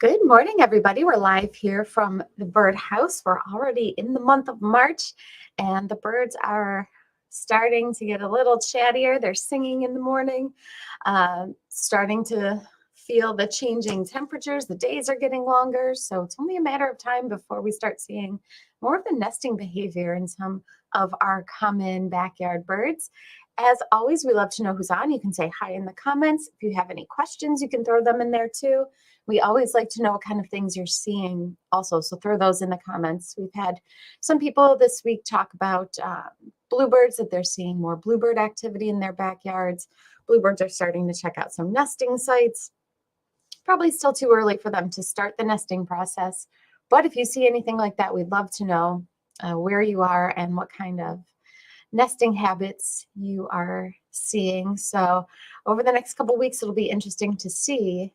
Good morning, everybody. We're live here from the birdhouse. We're already in the month of March, and the birds are starting to get a little chattier. They're singing in the morning, starting to feel the changing temperatures. The days are getting longer, so it's only a matter of time before we start seeing more of the nesting behavior in some of our common backyard birds. As always, we love to know who's on. You can say hi in the comments. If you have any questions, you can throw them in there too. We always like to know what kind of things you're seeing also, so throw those in the comments. We've had some people this week talk about bluebirds, that they're seeing more bluebird activity in their backyards. Bluebirds are starting to check out some nesting sites. Probably still too early for them to start the nesting process, but if you see anything like that, we'd love to know where you are and what kind of nesting habits you are seeing. So over the next couple of weeks, it'll be interesting to see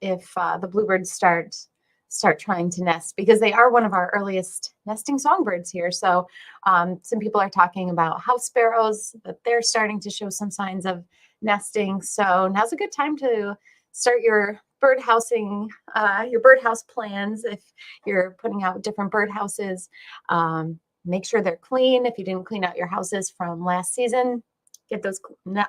if the bluebirds start trying to nest, because they are one of our earliest nesting songbirds here. So some people are talking about house sparrows, that they're starting to show some signs of nesting. So now's a good time to start your birdhouse plans. If you're putting out different birdhouses, make sure they're clean. If you didn't clean out your houses from last season, get those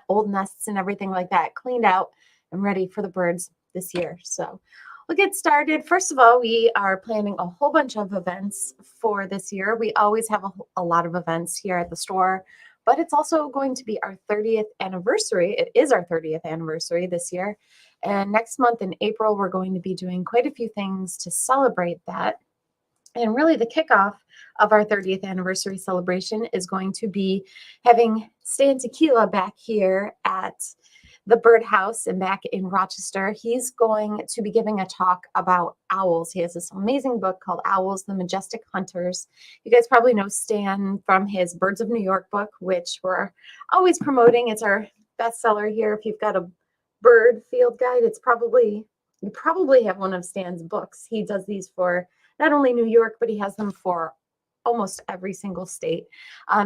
old nests and everything like that cleaned out and ready for the birds this year. So we'll get started. First of all, we are planning a whole bunch of events for this year. We always have a lot of events here at the store, but it's also going to be our 30th anniversary. It is our 30th anniversary this year. And next month in April, we're going to be doing quite a few things to celebrate that. And really the kickoff of our 30th anniversary celebration is going to be having Stan Tequila back here at the birdhouse and back in Rochester. He's going to be giving a talk about owls. He has this amazing book called Owls, the Majestic Hunters. You guys probably know Stan from his Birds of New York book, which we're always promoting. It's our bestseller here. If you've got a bird field guide, you probably have one of Stan's books. He does these for not only New York, but he has them for almost every single state.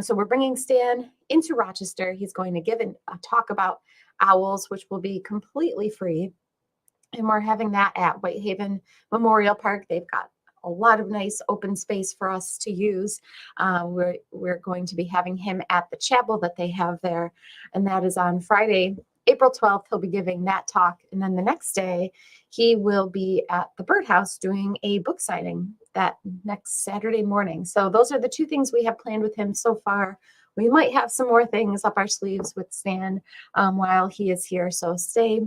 So we're bringing Stan into Rochester. He's going to give a talk about owls, which will be completely free. And we're having that at Whitehaven Memorial Park. They've got a lot of nice open space for us to use. We're going to be having him at the chapel that they have there, and that is on Friday, April 12th. He'll be giving that talk, and then the next day he will be at the birdhouse doing a book signing that next Saturday morning. So those are the two things we have planned with him so far. We might have some more things up our sleeves with Stan while he is here, so stay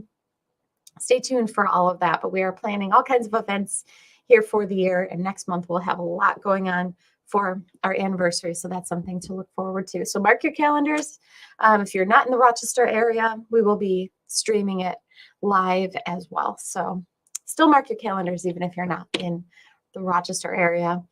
tuned for all of that. But we are planning all kinds of events here for the year, and next month we'll have a lot going on for our anniversary, so that's something to look forward to. So mark your calendars. If you're not in the Rochester area, we will be streaming it live as well. So still mark your calendars even if you're not in the Rochester area.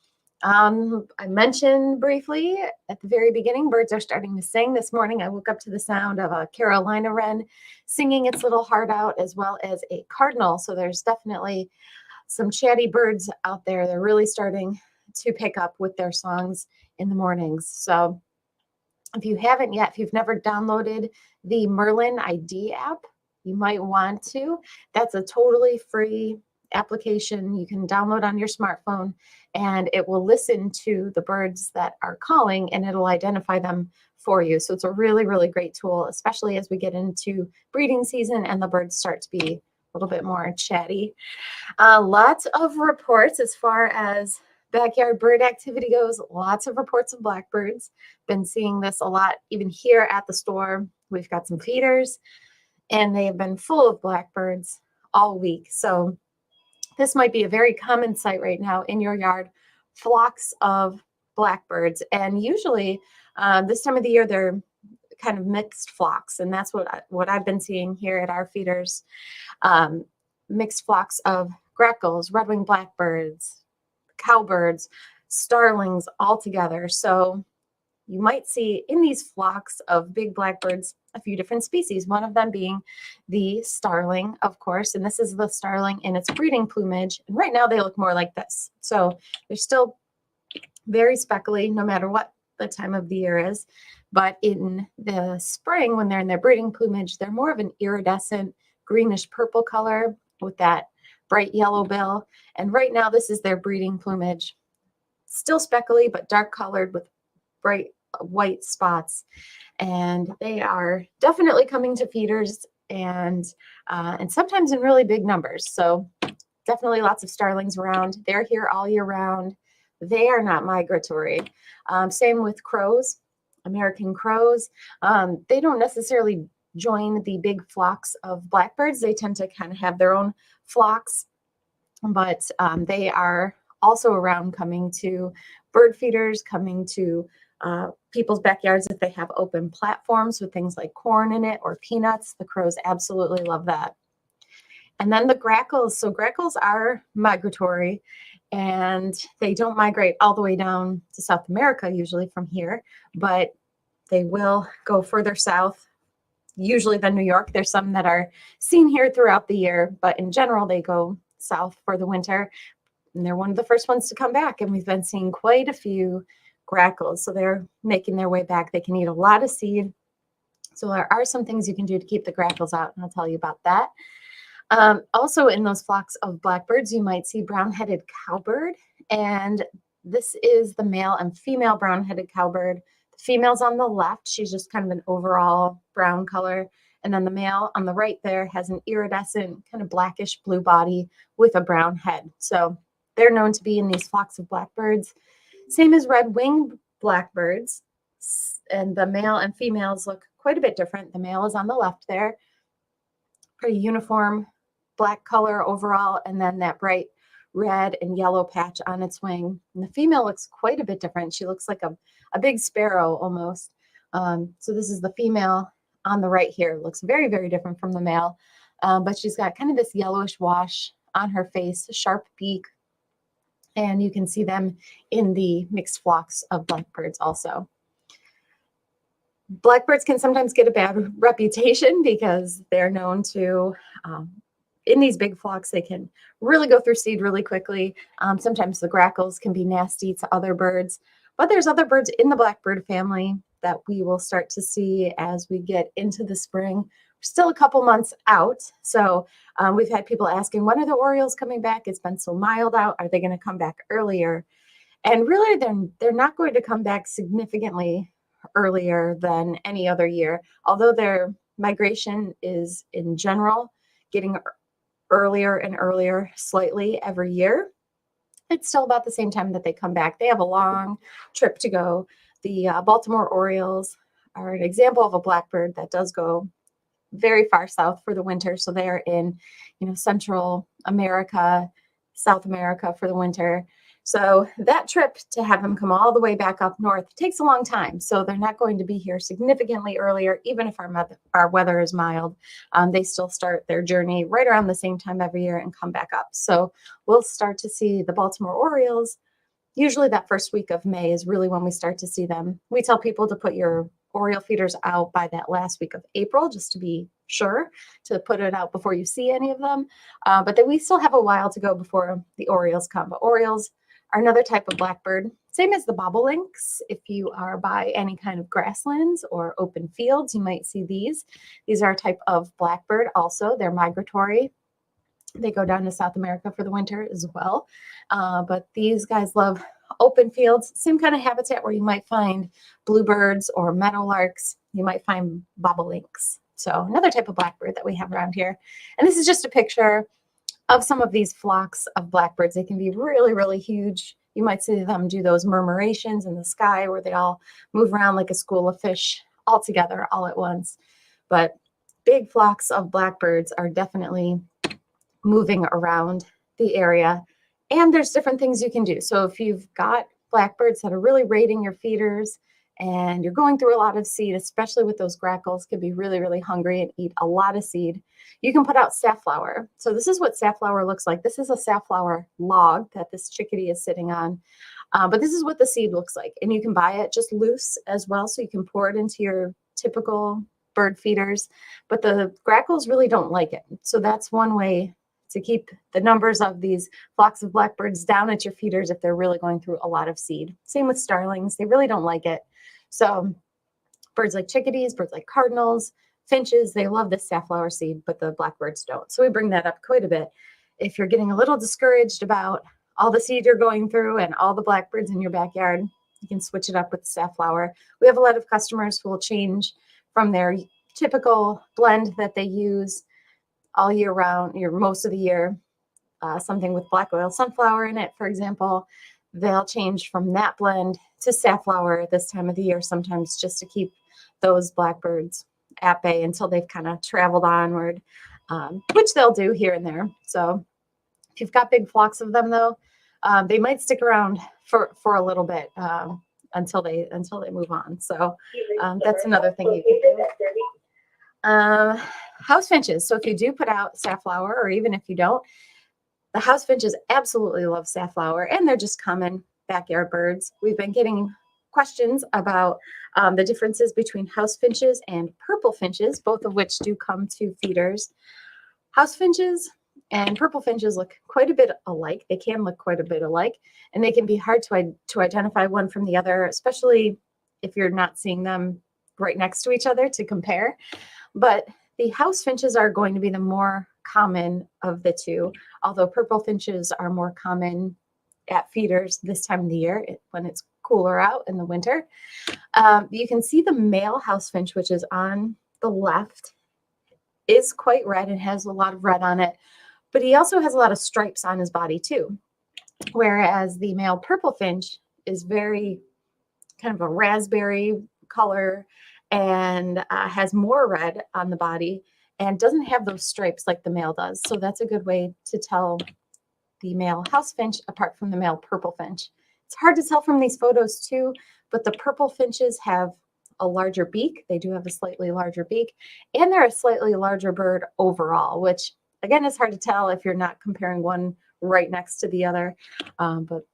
I mentioned briefly at the very beginning, birds are starting to sing. This morning I woke up to the sound of a Carolina wren singing its little heart out, as well as a cardinal. So there's definitely some chatty birds out there. They're really starting to pick up with their songs in the mornings. So if you haven't yet, if you've never downloaded the Merlin ID app, you might want to. That's a totally free application you can download on your smartphone, and it will listen to the birds that are calling and it'll identify them for you. So it's a really, really great tool, especially as we get into breeding season and the birds start to be a little bit more chatty. Lots of reports as far as backyard bird activity goes. Lots of reports of blackbirds. Been seeing this a lot even here at the store. We've got some feeders and they have been full of blackbirds all week. So this might be a very common sight right now in your yard, flocks of blackbirds. And usually this time of the year, they're kind of mixed flocks. And that's what I've been seeing here at our feeders. Mixed flocks of grackles, red-winged blackbirds, cowbirds, starlings all together. So you might see in these flocks of big blackbirds a few different species, one of them being the starling, of course, and this is the starling in its breeding plumage. And right now they look more like this. So they're still very speckly no matter what the time of the year is. But in the spring, when they're in their breeding plumage, they're more of an iridescent greenish purple color with that bright yellow bill. And right now, this is their breeding plumage. Still speckly, but dark colored with bright white spots. And they are definitely coming to feeders and sometimes in really big numbers. So definitely lots of starlings around. They're here all year round. They are not migratory. Same with crows, American crows. They don't necessarily join the big flocks of blackbirds. They tend to kind of have their own flocks, but they are also around, coming to bird feeders, coming to people's backyards if they have open platforms with things like corn in it or peanuts. The crows absolutely love that. And then the grackles. So grackles are migratory, and they don't migrate all the way down to South America usually from here, but they will go further south, usually than New York. There's some that are seen here throughout the year, but in general, they go south for the winter. And they're one of the first ones to come back. And we've been seeing quite a few grackles. So they're making their way back. They can eat a lot of seed. So there are some things you can do to keep the grackles out, and I'll tell you about that. Also in those flocks of blackbirds, you might see brown-headed cowbird. And this is the male and female brown-headed cowbird. The female's on the left. She's just kind of an overall brown color. And then the male on the right there has an iridescent, kind of blackish blue body with a brown head. So they're known to be in these flocks of blackbirds. Same as red-winged blackbirds. And the male and females look quite a bit different. The male is on the left there. Pretty uniform black color overall, and then that bright red and yellow patch on its wing. And the female looks quite a bit different. She looks like a big sparrow almost. So this is the female on the right here. Looks very, very different from the male, but she's got kind of this yellowish wash on her face, a sharp beak, and you can see them in the mixed flocks of blackbirds also. Blackbirds can sometimes get a bad reputation because they're known to, in these big flocks, they can really go through seed really quickly. Sometimes the grackles can be nasty to other birds, but there's other birds in the blackbird family that we will start to see as we get into the spring. We're still a couple months out. So we've had people asking, when are the orioles coming back? It's been so mild out. Are they going to come back earlier? And really, they're not going to come back significantly earlier than any other year, although their migration is in general getting earlier and earlier slightly every year. It's still about the same time that they come back. They have a long trip to go. The Baltimore Orioles are an example of a blackbird that does go very far south for the winter. So they are in, Central America, South America for the winter. So that trip to have them come all the way back up north takes a long time. So they're not going to be here significantly earlier, even if our weather is mild. They still start their journey right around the same time every year and come back up. So we'll start to see the Baltimore Orioles. Usually that first week of May is really when we start to see them. We tell people to put your Oriole feeders out by that last week of April, just to be sure to put it out before you see any of them. But then we still have a while to go before the Orioles come. But Orioles are another type of blackbird, same as the bobolinks. If you are by any kind of grasslands or open fields, you might see these. These are a type of blackbird also. They're migratory. They go down to South America for the winter as well. But these guys love open fields, same kind of habitat where you might find bluebirds or meadowlarks. You might find bobolinks. So another type of blackbird that we have around here. And this is just a picture of some of these flocks of blackbirds. They can be really, really huge. You might see them do those murmurations in the sky where they all move around like a school of fish all together, all at once. But big flocks of blackbirds are definitely moving around the area. And there's different things you can do. So if you've got blackbirds that are really raiding your feeders and you're going through a lot of seed, especially with those grackles, could be really, really hungry and eat a lot of seed, you can put out safflower. So this is what safflower looks like. This is a safflower log that this chickadee is sitting on. But this is what the seed looks like. And you can buy it just loose as well. So you can pour it into your typical bird feeders. But the grackles really don't like it. So that's one way to keep the numbers of these flocks of blackbirds down at your feeders if they're really going through a lot of seed. Same with starlings. They really don't like it. So birds like chickadees, birds like cardinals, finches, they love this safflower seed, but the blackbirds don't. So we bring that up quite a bit. if you're getting a little discouraged about all the seed you're going through and all the blackbirds in your backyard, you can switch it up with safflower. We have a lot of customers who will change from their typical blend that they use all year round, most of the year, something with black oil sunflower in it, for example. They'll change from that blend to safflower this time of the year, sometimes just to keep those blackbirds at bay until they've kind of traveled onward, which they'll do here and there. So if you've got big flocks of them, though, they might stick around for a little bit until they move on. So that's another thing you can do. House finches. So if you do put out safflower, or even if you don't, the house finches absolutely love safflower, and they're just common backyard birds. We've been getting questions about the differences between house finches and purple finches, both of which do come to feeders. House finches and purple finches look quite a bit alike. They can look quite a bit alike, and they can be hard to identify one from the other, especially if you're not seeing them right next to each other to compare. But the house finches are going to be the more common of the two, although purple finches are more common at feeders this time of the year when it's cooler out in the winter. You can see the male house finch, which is on the left, is quite red and has a lot of red on it, but he also has a lot of stripes on his body too. Whereas the male purple finch is very kind of a raspberry color and has more red on the body and doesn't have those stripes like the male does. So that's a good way to tell the male house finch apart from the male purple finch. It's hard to tell from these photos too, but the purple finches have a larger beak. They do have a slightly larger beak, and they're a slightly larger bird overall, which again is hard to tell if you're not comparing one right next to the other. But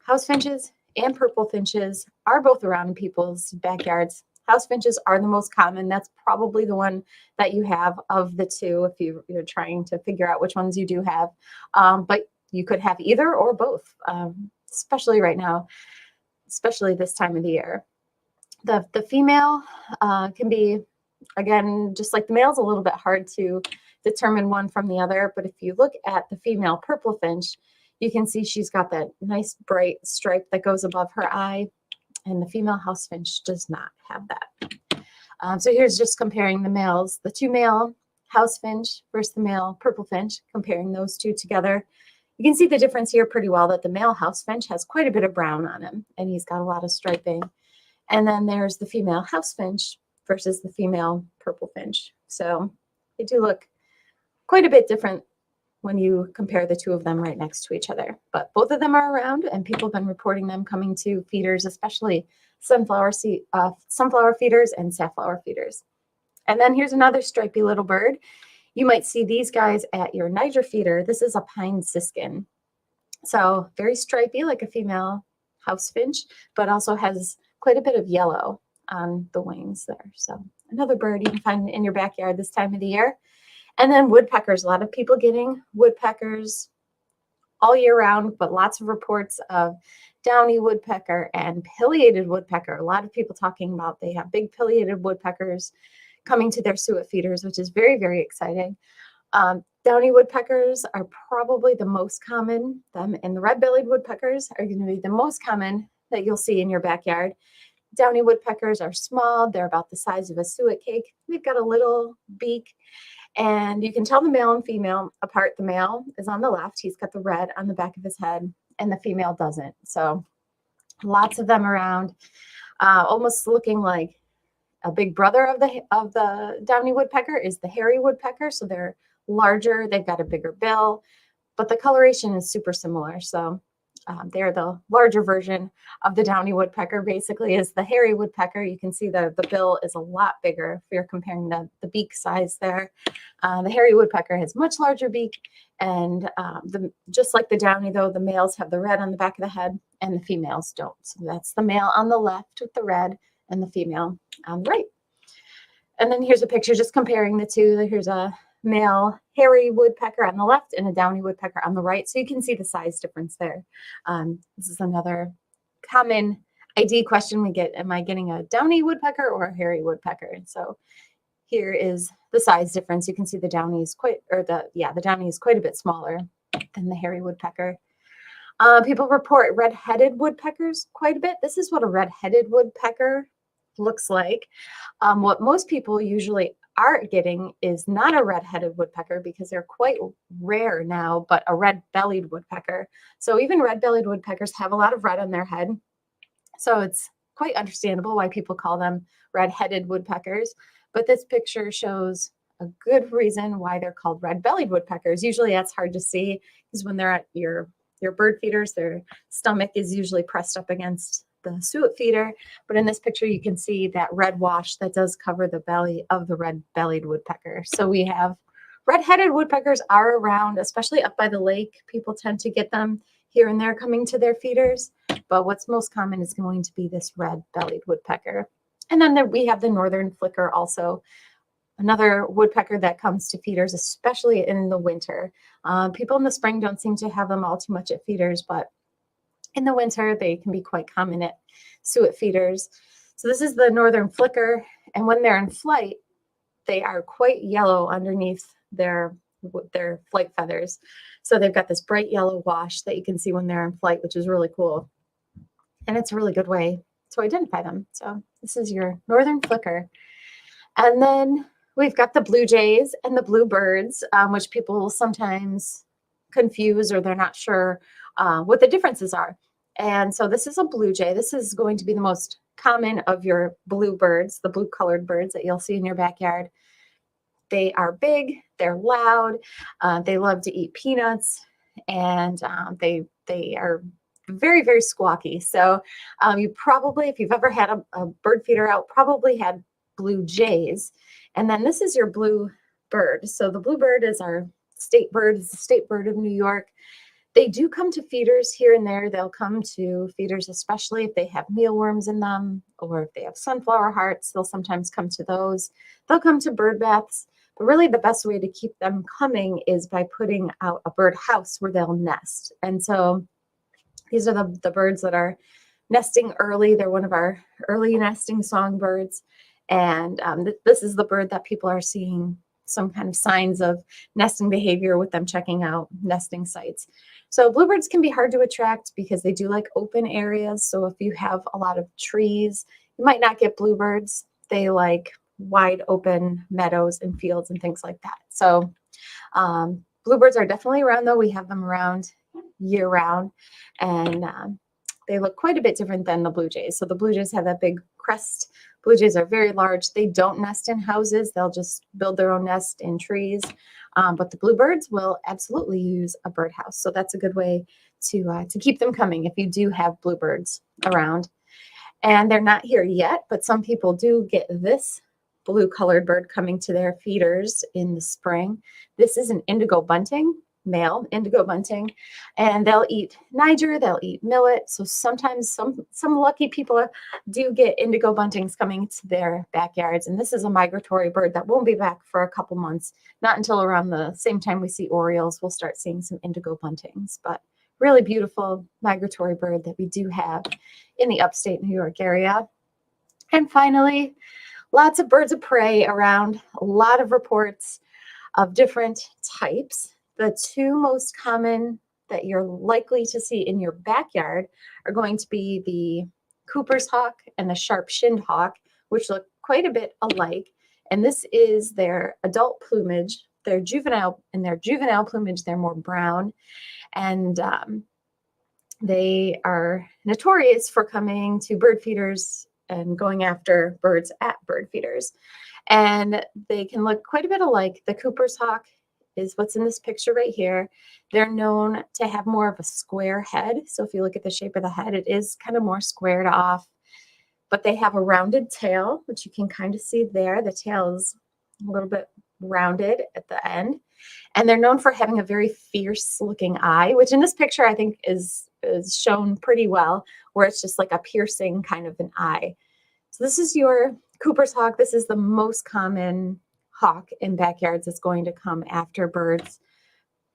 house finches and purple finches are both around in people's backyards. House finches are the most common. That's probably the one that you have of the two if you're trying to figure out which ones you do have. But you could have either or both, especially right now, especially this time of the year. The female can be, again, just like the male, is a little bit hard to determine one from the other. But if you look at the female purple finch, you can see she's got that nice bright stripe that goes above her eye. And the female house finch does not have that. So here's just comparing the males, the two male house finch versus the male purple finch, comparing those two together. You can see the difference here pretty well, that the male house finch has quite a bit of brown on him, and he's got a lot of striping. And then there's the female house finch versus the female purple finch. So they do look quite a bit different when you compare the two of them right next to each other. But both of them are around, and people have been reporting them coming to feeders, especially sunflower feeders and safflower feeders. And then here's another stripy little bird. You might see these guys at your Niger feeder. This is a pine siskin. So very stripy, like a female house finch, but also has quite a bit of yellow on the wings there. So another bird you can find in your backyard this time of the year. And then woodpeckers. A lot of people getting woodpeckers all year round, but lots of reports of downy woodpecker and pileated woodpecker. A lot of people talking about they have big pileated woodpeckers coming to their suet feeders, which is very, very exciting. Downy woodpeckers are probably the most common. Them and the red-bellied woodpeckers are going to be the most common that you'll see in your backyard. Downy woodpeckers are small. They're about the size of a suet cake. They've got a little beak. And you can tell the male and female apart. The male is on the left. He's got the red on the back of his head, and the female doesn't. So lots of them around, almost looking like a big brother of the downy woodpecker is the hairy woodpecker. So they're larger. They've got a bigger bill, but the coloration is super similar. So they're the larger version of the downy woodpecker, basically, is the hairy woodpecker. You can see the bill is a lot bigger if you're comparing the beak size there. The hairy woodpecker has much larger beak, and just like the downy, though, the males have the red on the back of the head and the females don't. So that's the male on the left with the red and the female on the right. And then here's a picture just comparing the two. Here's a male hairy woodpecker on the left and a downy woodpecker on the right. So you can see the size difference there. This is another common ID question we get. Am I getting a downy woodpecker or a hairy woodpecker? And so here is the size difference. You can see the downy is the downy is quite a bit smaller than the hairy woodpecker. People report red-headed woodpeckers quite a bit. This is what a red-headed woodpecker looks like. What most people usually are getting is not a red-headed woodpecker because they're quite rare now, but a red-bellied woodpecker. So even red-bellied woodpeckers have a lot of red on their head. So it's quite understandable why people call them red-headed woodpeckers. But this picture shows a good reason why they're called red-bellied woodpeckers. Usually that's hard to see because when they're at your bird feeders, their stomach is usually pressed up against the suet feeder. But in this picture, you can see that red wash that does cover the belly of the red-bellied woodpecker. So we have red-headed woodpeckers are around, especially up by the lake. People tend to get them here and there coming to their feeders. But what's most common is going to be this red-bellied woodpecker. And then we have the northern flicker also, another woodpecker that comes to feeders, especially in the winter. People in the spring don't seem to have them all too much at feeders, but in the winter, they can be quite common at suet feeders. So this is the northern flicker, and when they're in flight, they are quite yellow underneath their flight feathers. So they've got this bright yellow wash that you can see when they're in flight, which is really cool. And it's a really good way to identify them. So this is your northern flicker. And then we've got the blue jays and the bluebirds, which people will sometimes confuse or they're not sure what the differences are. And so this is a blue jay. This is going to be the most common of your bluebirds, the blue colored birds that you'll see in your backyard. They are big, they're loud, they love to eat peanuts, and they are very, very squawky. So you probably, if you've ever had a bird feeder out, probably had blue jays. And then this is your blue bird. So the bluebird is our state bird. It's the state bird of New York. They do come to feeders here and there. They'll come to feeders, especially if they have mealworms in them or if they have sunflower hearts. They'll sometimes come to those. They'll come to bird baths. But really the best way to keep them coming is by putting out a bird house where they'll nest. And so these are the birds that are nesting early. They're one of our early nesting songbirds. And this is the bird that people are seeing some kind of signs of nesting behavior with them checking out nesting sites. So bluebirds can be hard to attract because they do like open areas. So if you have a lot of trees, you might not get bluebirds. They like wide open meadows and fields and things like that. So bluebirds are definitely around though. We have them around year round, and they look quite a bit different than the blue jays. So the blue jays have that big crest. Blue jays are very large. They don't nest in houses. They'll just build their own nest in trees. But the bluebirds will absolutely use a birdhouse. So that's a good way to keep them coming if you do have bluebirds around. And they're not here yet, but some people do get this blue colored bird coming to their feeders in the spring. This is an indigo bunting, male indigo bunting, and they'll eat Niger, they'll eat millet. So sometimes some lucky people do get indigo buntings coming to their backyards. And this is a migratory bird that won't be back for a couple months. Not until around the same time we see orioles, we'll start seeing some indigo buntings. But really beautiful migratory bird that we do have in the upstate New York area. And finally, lots of birds of prey around, a lot of reports of different types. The two most common that you're likely to see in your backyard are going to be the Cooper's hawk and the sharp-shinned hawk, which look quite a bit alike. And this is their adult plumage. Their juvenile plumage, they're more brown. And they are notorious for coming to bird feeders and going after birds at bird feeders. And they can look quite a bit alike. The Cooper's hawk is what's in this picture right here. They're known to have more of a square head. So if you look at the shape of the head, it is kind of more squared off. But they have a rounded tail, which you can kind of see there. The tail is a little bit rounded at the end. And they're known for having a very fierce looking eye, which in this picture I think is shown pretty well, where it's just like a piercing kind of an eye. So this is your Cooper's hawk. This is the most common hawk in backyards that's going to come after birds.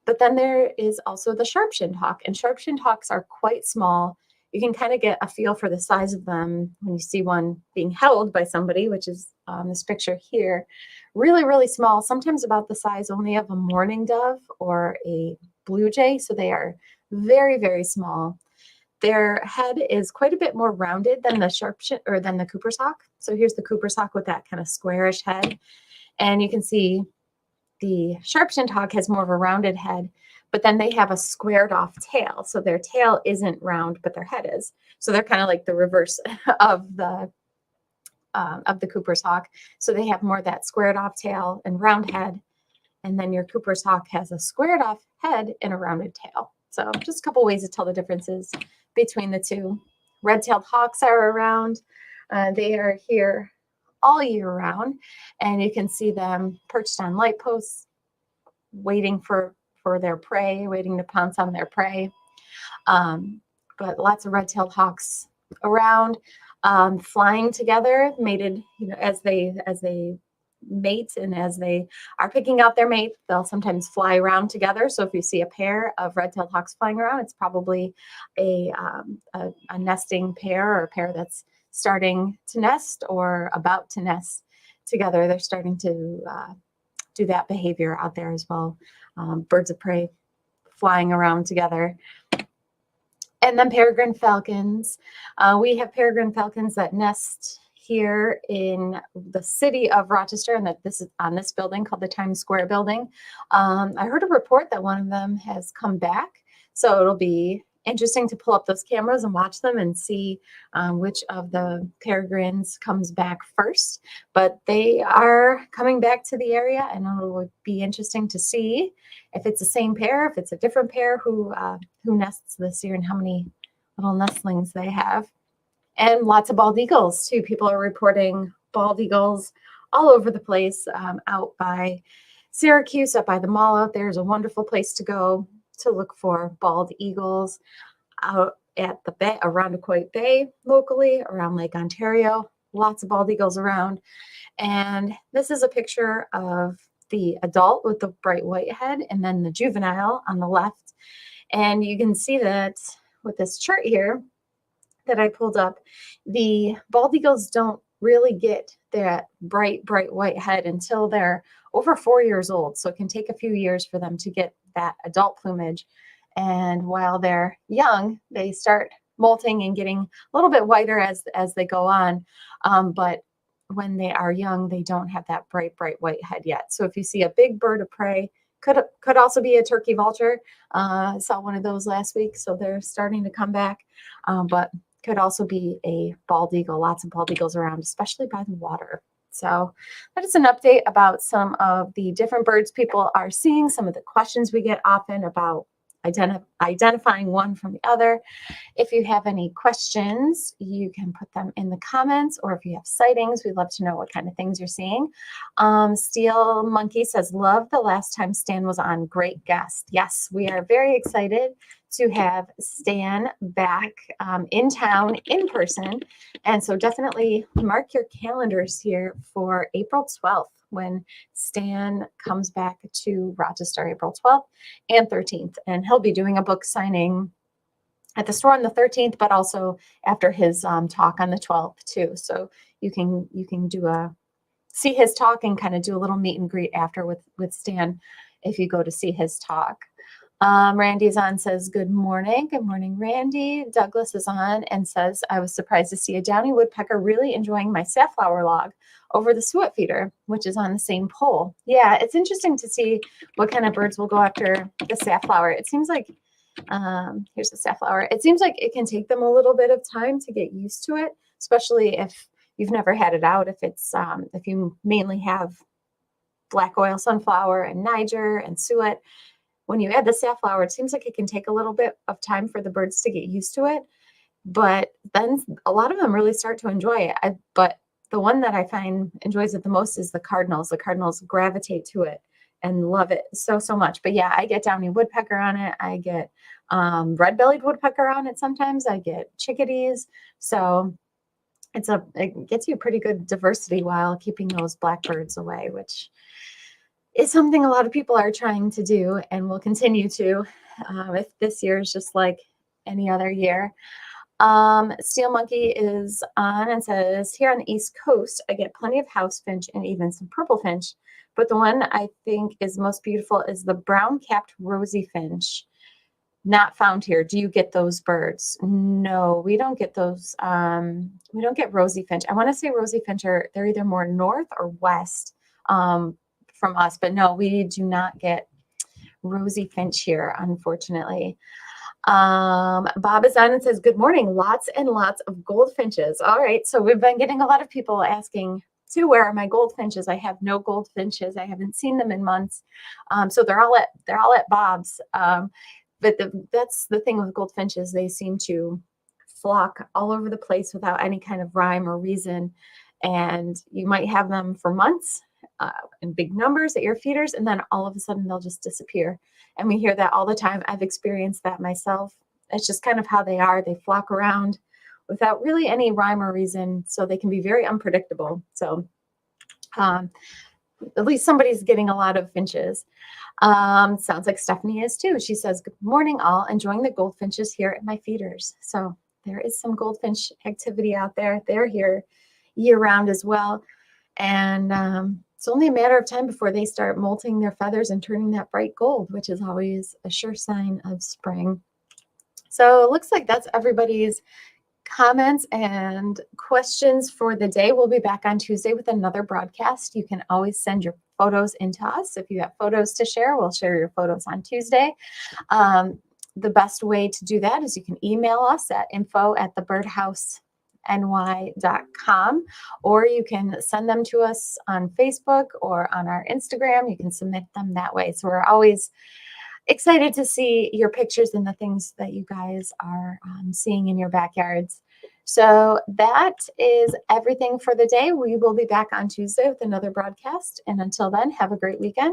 But then there is also the sharp-shinned hawk, and sharp-shinned hawks are quite small. You can kind of get a feel for the size of them when you see one being held by somebody, which is this picture here. Really, really small, sometimes about the size only of a mourning dove or a blue jay, so they are very, very small. Their head is quite a bit more rounded than the Cooper's hawk. So here's the Cooper's hawk with that kind of squarish head. And you can see the sharp-shinned hawk has more of a rounded head, but then they have a squared off tail. So their tail isn't round, but their head is. So they're kind of like the reverse of the Cooper's hawk. So they have more of that squared off tail and round head. And then your Cooper's hawk has a squared off head and a rounded tail. So just a couple ways to tell the differences between the two. Red-tailed hawks are around. They are here all year round, and you can see them perched on light posts, waiting for their prey, waiting to pounce on their prey. But lots of red-tailed hawks around, flying together, mated, as they mate, and as they are picking out their mate, they'll sometimes fly around together. So if you see a pair of red-tailed hawks flying around, it's probably a nesting pair, or a pair that's starting to nest or about to nest together. They're starting to do that behavior out there as well. Birds of prey flying around together. And then peregrine falcons. We have peregrine falcons that nest here in the city of Rochester, and that this is on this building called the Times Square building. I heard a report that one of them has come back, so it'll be interesting to pull up those cameras and watch them and see which of the peregrines comes back first. But they are coming back to the area, and it would be interesting to see if it's the same pair, if it's a different pair who nests this year, and how many little nestlings they have. And lots of bald eagles too. People are reporting bald eagles all over the place. Out by Syracuse, up by the mall out there is a wonderful place to go to look for bald eagles. Out at the bay, around Irondequoit Bay locally, around Lake Ontario, lots of bald eagles around. And this is a picture of the adult with the bright white head, and then the juvenile on the left. And you can see that with this chart here that I pulled up, the bald eagles don't really get that bright white head until they're over 4 years old. So it can take a few years for them to get that adult plumage. And while they're young, they start molting and getting a little bit whiter as they go on. But when they are young, they don't have that bright white head yet. So if you see a big bird of prey, could also be a turkey vulture. I saw one of those last week, so they're starting to come back. But could also be a bald eagle. Lots of bald eagles around, especially by the water. So that is an update about some of the different birds people are seeing, some of the questions we get often about identifying one from the other. If you have any questions, you can put them in the comments, or if you have sightings, we'd love to know what kind of things you're seeing. Steel Monkey says, love the last time Stan was on. Great guest. Yes, we are very excited to have Stan back in town in person. And so definitely mark your calendars here for April 12th when Stan comes back to Rochester, April 12th and 13th. And he'll be doing a book signing at the store on the 13th, but also after his talk on the 12th too. So you can see his talk and kind of do a little meet and greet after with Stan if you go to see his talk. Randy's on, says, good morning. Good morning, Randy. Douglas is on and says, I was surprised to see a downy woodpecker really enjoying my safflower log over the suet feeder, which is on the same pole. Yeah, it's interesting to see what kind of birds will go after the safflower. It seems like, here's the safflower. It seems like it can take them a little bit of time to get used to it, especially if you've never had it out. If it's, if you mainly have black oil sunflower and Niger and suet, when you add the safflower, it seems like it can take a little bit of time for the birds to get used to it, but then a lot of them really start to enjoy it. But the one that I find enjoys it the most is the cardinals. The cardinals gravitate to it and love it so much. But yeah, I get downy woodpecker on it. I get red-bellied woodpecker on it sometimes. I get chickadees. So it gets you a pretty good diversity while keeping those blackbirds away, which is something a lot of people are trying to do and will continue to if this year is just like any other year. Steel Monkey is on and says, here on the East Coast, I get plenty of house finch and even some purple finch, But the one I think is most beautiful is the brown-capped rosy finch. Not found here. Do you get those birds? No, we don't get those. We don't get rosy finch. I want to say rosy finch they're either more north or west from us, but no, we do not get rosy finch here, unfortunately. Bob is on and says, good morning. Lots and lots of goldfinches. All right. So we've been getting a lot of people asking too, where are my goldfinches? I have no goldfinches. I haven't seen them in months. So they're all at Bob's. But that's the thing with goldfinches. They seem to flock all over the place without any kind of rhyme or reason. And you might have them for months in big numbers at your feeders, and then all of a sudden they'll just disappear. And we hear that all the time. I've experienced that myself. It's just kind of how they are. They flock around without really any rhyme or reason. So they can be very unpredictable. So at least somebody's getting a lot of finches. Sounds like Stephanie is too. She says, good morning all, enjoying the goldfinches here at my feeders. So there is some goldfinch activity out there. They're here year round as well. And it's only a matter of time before they start molting their feathers and turning that bright gold, which is always a sure sign of spring. So it looks like that's everybody's comments and questions for the day. We'll be back on Tuesday with another broadcast. You can always send your photos into us. If you have photos to share, we'll share your photos on Tuesday. The best way to do that is you can email us at info@thebirdhouseny.com, or you can send them to us on Facebook or on our Instagram. You can submit them that way. So we're always excited to see your pictures and the things that you guys are seeing in your backyards. So that is everything for the day. We will be back on Tuesday with another broadcast. And until then, have a great weekend.